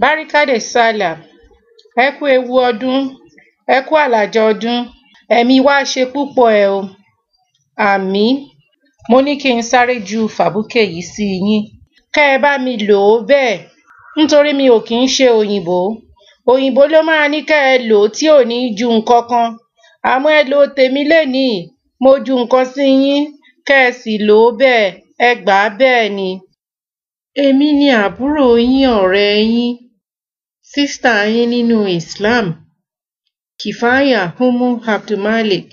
Báríkádè sálà, ẹ kú ewu ọdún, ẹ kú àlàjá ọdún, ẹ̀mí wa ṣe púpọ̀ ẹ̀ o, àmín. Mo ní kí n sáré ju fàbúkè yìí sí yín, kẹ́ ẹ bá mi lò ó bẹ́ẹ̀, nítorí mi ò kí ń ṣe òyìnbó. Òyìnbó ló máa ní kẹ́ ẹ lò ó tí ò ní ju nǹkan kan, àmọ́ ẹ lo tèmi lénìí, mo ju nǹkan sí yín, kẹ́ ẹ sì lò ó bẹ́ẹ̀, ẹ gbà á bẹ́ẹ̀ ni. Èmi ni àbúrò yín, ọ̀rẹ́ yín, sísítà yín nínú Islam, Kifaya Umu Abdulmalik.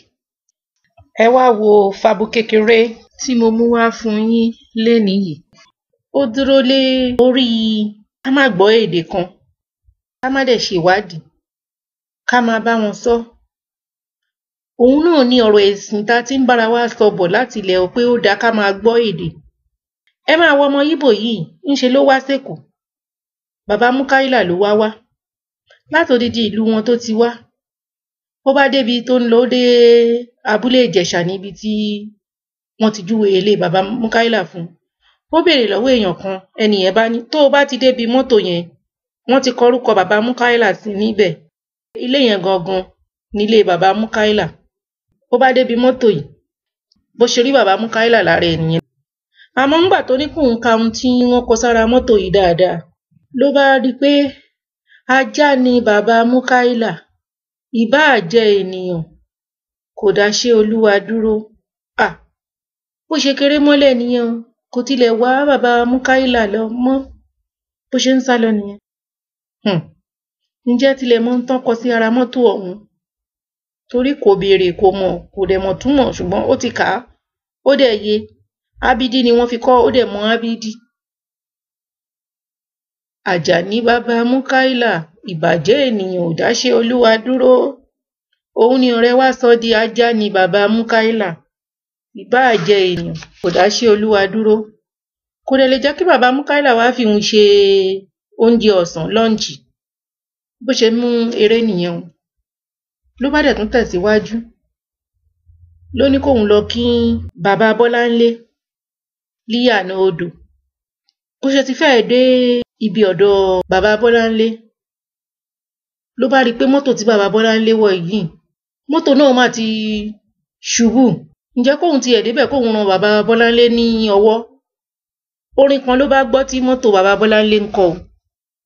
Ẹ wá wo fàbú kékeré tí mo mú wá fún yín lénìí yìí. Ó dúró lé orí ká má gbọ́ èdè kan, ká má dẹ̀ ṣèwádìí, ká máa bá wọn sọ. Òun náà ni ọ̀rọ̀ ẹ̀sìn tá ti ń bára wa sọ bọ̀ láti ilẹ̀ pé ó dáa ká máa gbọ́ èdè. Ẹ máa wo ọmọ Yíbò yìí, ńṣe ló wá s'Èkó. Bàbá Múkáílà ló wá látòdìdí ìlú wọn tó ti wá. Ó bá débi tó ń lọ, ó dé abúlé Ìjẹ̀ṣà níbi tí wọ́n ti júwe ilé bàbá Múkáílà fún. Ó béèrè lọ́wọ́ èèyàn kan, ẹnìyẹn bá ní tó o bá ti débi mọ́tò yẹn, wọ́n ti kọ orúkọ bàbá Múkáílà sí níbẹ̀. Ilé yẹn gangan nílé bàbá Múkáílà. Ó bá débi mọ́tò yìí, bó ṣe rí bàbá Múkáílà lára ẹnìyẹn. Àmọ́ ńgbà tó ní kóun ka ohun tí wọ́n kọ sára mọ́tò yìí dáadáa, ló bá rí pé ajá ni bàbá Múkáílà, ìbáà jẹ́ ènìyàn, kò dáṣẹ́ Olúwa dúró. Bó ṣe kéré mọ́lẹ̀ nìyẹn o, kò tilẹ̀ wá bàbá Múkáílà lọ mọ́, bó ṣe ń sá lọ nìyẹn. Ǹjẹ́ tilẹ̀ mọ̀ ń tán kọ sí ara mọ́tò ọ̀hún? Torí kò béèrè, kò mọ̀, kò dẹ̀ mọ̀ túmọ̀, ṣùgbọ́n ó ti kà á, ó dẹ̀ yé. Ábídí ni wọ́n fi kọ́, ó dẹ̀ mọ Ábídí. Àjàní bàbá Múkáílà, ìbàjẹ́ ènìyàn ò dáṣẹ́ Olúwa dúró. Òun ni ọ̀rẹ́ wa sọ di ajá ni bàbá Múkáílà, ìbáà jẹ́ ènìyàn, kò dáṣẹ́ Olúwa dúró. Kò dẹ̀ lè jẹ́ kí bàbá Múkáílà wá fi òun ṣe oúnjẹ ọ̀sán, lọ́ǹchì. Bó ṣe mú eré nìyẹn o. Ló bá dẹ̀ tún tẹ̀síwájú. Ló ní kóun lọ kí bàbá Bọ́láńlé líyànà odò. Bó ṣe ti fẹ́ẹ̀ dé ibi ọ̀dọ̀ bàbá Bọ́láńlé, ló bá rí pé mọ́tò tí bàbá Bọ́láńlé wọ̀ yìí, mọ́tò náà mà ti ṣubú. Ǹjẹ́ kóun tiẹ̀ débẹ̀ kóun ran bàbá Bọ́láńlé ní ọwọ́. Orin kan ló bá gbọ́ tí mọ́tò bàbá Bọ́láńlé ń kọ.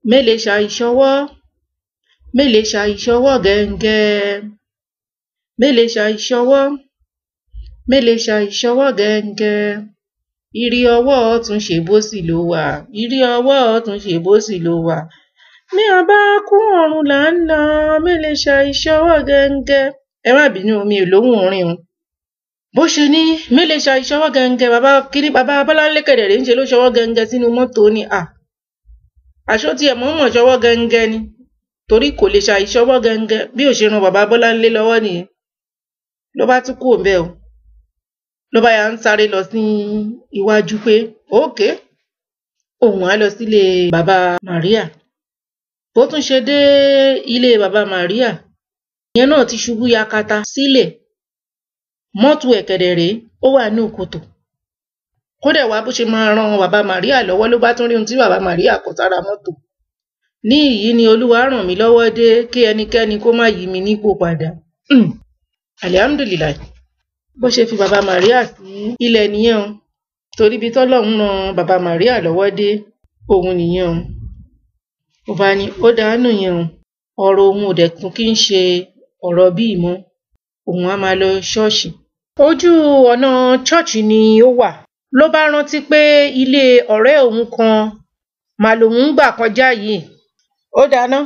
Mélé ṣàìṣọwọ́, mélé ṣàìṣọwọ́ gẹ́ngẹ́, mélé ṣàìṣọwọ́, mélé ṣàìṣọwọ́ gẹ́ngẹ́. Ìrì ọwọ́ ọ̀tún ṣe bó sì ló wà, ìrì ọwọ́ ọ̀tún ṣe bó sì ló wà. Mi ò bá kú ọ̀run là ń lọ, mélé ṣàìṣọwọ́ gẹ́ngẹ́. Ẹ má bínú, mi ò lóhùn orin o. Bó ṣe ní mélé ṣàìṣọwọ́ gẹ́ngẹ́, bàbá Bọ́láńlé kẹ̀dẹ̀rẹ̀ ń ṣe ló ṣọwọ́ gẹ́ngẹ́ sínú mọ́tò ní àṣó tí ẹ̀ mọ̀ọ́mọ̀ ṣọwọ́ gẹ́ngẹ́ ni, torí kò lè ṣàìṣọwọ́ gẹ́ngẹ́ bí ò ṣe ran bàbá Bọ́láńlé lọ́wọ́ nìyẹn. Ló bá tún kúrò ńbẹ̀ o. Ló bá yà ń sáré lọ sí iwájú pé ókè, òun á lọ sílé bàbá Màríà. Bó tún ṣe dé ilé bàbá Màríà, ìyẹn náà ti ṣubú yakata sílẹ̀. Mọ́tò ẹ̀kẹ̀dẹ̀rẹ̀ ó wà ní òkòtò. Kódẹ̀ wá bó ṣe máa ran bàbá Màríà lọ́wọ́, ló bá tún rí ohun tí bàbá Màríà kọ sára mọ́tò. Ní ìyí ni Olúwa ràn mí lọ́wọ́ dé, kí ẹnikẹ́ni kó má yí mi nípò padà. Alihamdulilayi. Bó ṣe fi bàbá Màríà sí ilẹ̀ nìyẹn o. Torí bí tọ́lọ́run ran bàbá Màríà lọ́wọ́ dé, òun nìyẹn o. Ó bá ní ó dánú yẹn o. Ọ̀rọ̀ òun ò dẹ̀ tún kí ń ṣe ọ̀rọ̀ bí ìmọ̀. Òun á máa lọ ṣọ́ọ̀ṣì. Ojú ọ̀nà ṣọ́ọ̀ṣì ni ó wà. Ló bá rántí pé ilé ọ̀rẹ́ òun kan mà lòun gbà kọjá yìí. Ó dáná.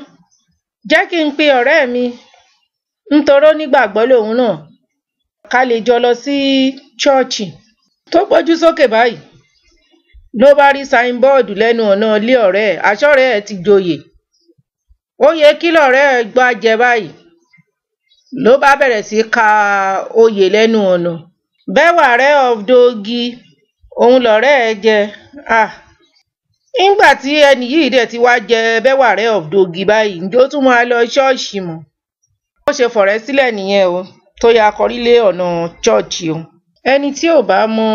Jẹ́ kí n pe ọ̀rẹ́ mi, nítorí onígbàgbọ́ lòun náà, ká lè jọ lọ sí ṣọ́ọ̀ṣì. Tó gbójú sókè báyìí ló bá rí signboard lẹ́nu ọ̀nà ilé ọ̀rẹ́ ẹ̀, àṣọ́rẹ́ ẹ̀ ti joyè. Oyè kí lọ̀rẹ́ ẹ̀ gbà jẹ báyìí? Ló bá bẹ̀rẹ̀ sí ka oyè lẹ́nu ọ̀nà. Bẹ́wàrẹ́ of Dogi, òun lọ̀rẹ́ ẹ̀ jẹ. Nígbà tí ẹni yìí dẹ̀ ti wá jẹ Bẹ́wàrẹ́ of Dogi báyìí, ǹjẹ́ ó tún máa lọ ṣọ́ọ̀ṣì mọ́? Ó ṣe fọ̀rẹ́ sílẹ̀ nìyẹn o, tó ya kọrí lé ọ̀nà ṣọ́ọ̀ṣì o. Ẹni tí ò bá mọ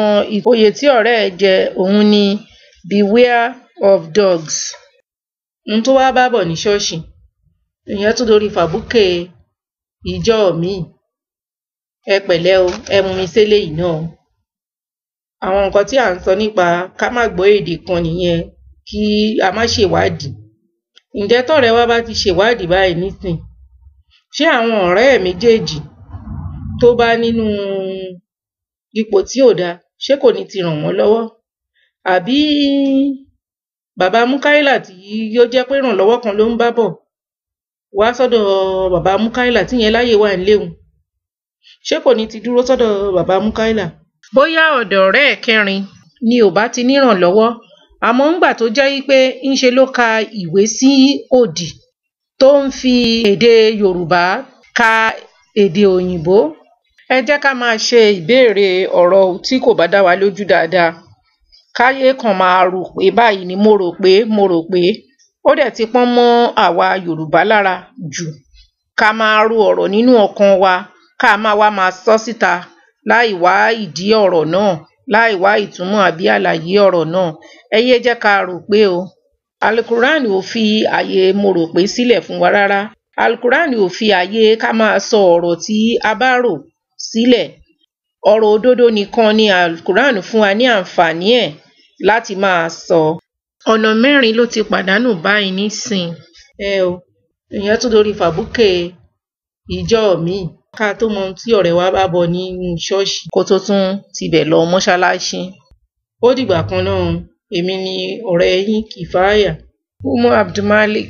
oyè tí ọ̀rẹ́ ẹ̀ jẹ, òun ni Beware of Dogs. Tó wá bá bọ̀ ní ṣọ́ọ̀ṣì, ìyẹn tún dorí fàbúkè ìjọ míì. Ẹ pẹ̀lẹ́ o, ẹ mú mi sélé yìí náà. Àwọn nǹkan tí à ń sọ nípa ká má gbọ́ èdè kan nìyẹn, kí a má ṣèwádìí. Ǹjẹ́ tọ́rẹ́ wa bá ti ṣèwádìí báyìí nísìn, ṣé àwọn ọ̀rẹ́ ẹ̀ méjèèjì tó bá nínú ipò tí ò dáa, ṣé kò ní ti ràn wọ́n lọ́wọ́? Àbí bàbá Múkáílà tí ó jẹ́ pé ìrànlọ́wọ́ kan ló ń bá bọ̀ wá sọ́dọ̀ bàbá Múkáílà tí yẹn láyè wà nílé òun, ṣé kò ní ti dúró sọ́dọ̀ bàbá Múkáílà? Bóyá ọ̀dọ̀ ọ̀rẹ́ ẹ̀ kẹrin ni ò bá ti nírànlọ́wọ́, àmọ́ ńgbà tó jẹ́ wípé ńṣe ló ka ìwé sí òdì tó ń fi èdè Yorùbá ka èdè òyìnbó. Ẹ jẹ́ ká máa ṣe ìbéèrè ọ̀rọ̀ tí kò bá dá wa lójú dáadáa. Káyé kan máa rò pé báyìí ni mo rò pé ó dẹ̀ ti pọ́n mọ́ àwa Yorùbá lára jù. Ká máa ro ọ̀rọ̀ nínú ọkàn wa, ká máa sọ síta láì wá ìdí ọ̀rọ̀ náà, láì wá ìtumọ̀ àbí àlàyé ọ̀rọ̀ náà. Ẹ yé jẹ́ ká rò pé o. Alukurani ò fi àyè mo rò pé sílẹ̀ fún wa rárá. Alukurani ò fi àyè ká máa sọ ọ̀rọ̀ tí a bá rò sílẹ̀. Ọ̀rọ̀ òdodo nìkan ni Alukurani fún wa ní àǹfààní ẹ̀ láti máa sọ. Ọ̀nà 4 ló ti pàdánù báyìí nísìn. Ìyẹn tún dorí fàbúkè ìjọ míì. Ká tó mọ tí ọ̀rẹ́ wa bá bọ̀ nínú ṣọ́ọ̀ṣì kó tó tún tibẹ̀ lọ mọ́ṣáláṣí. Ó dìgbà kan náà. Èmi ni ọ̀rẹ́ yín Kìfáyà Umu Abdulmalik.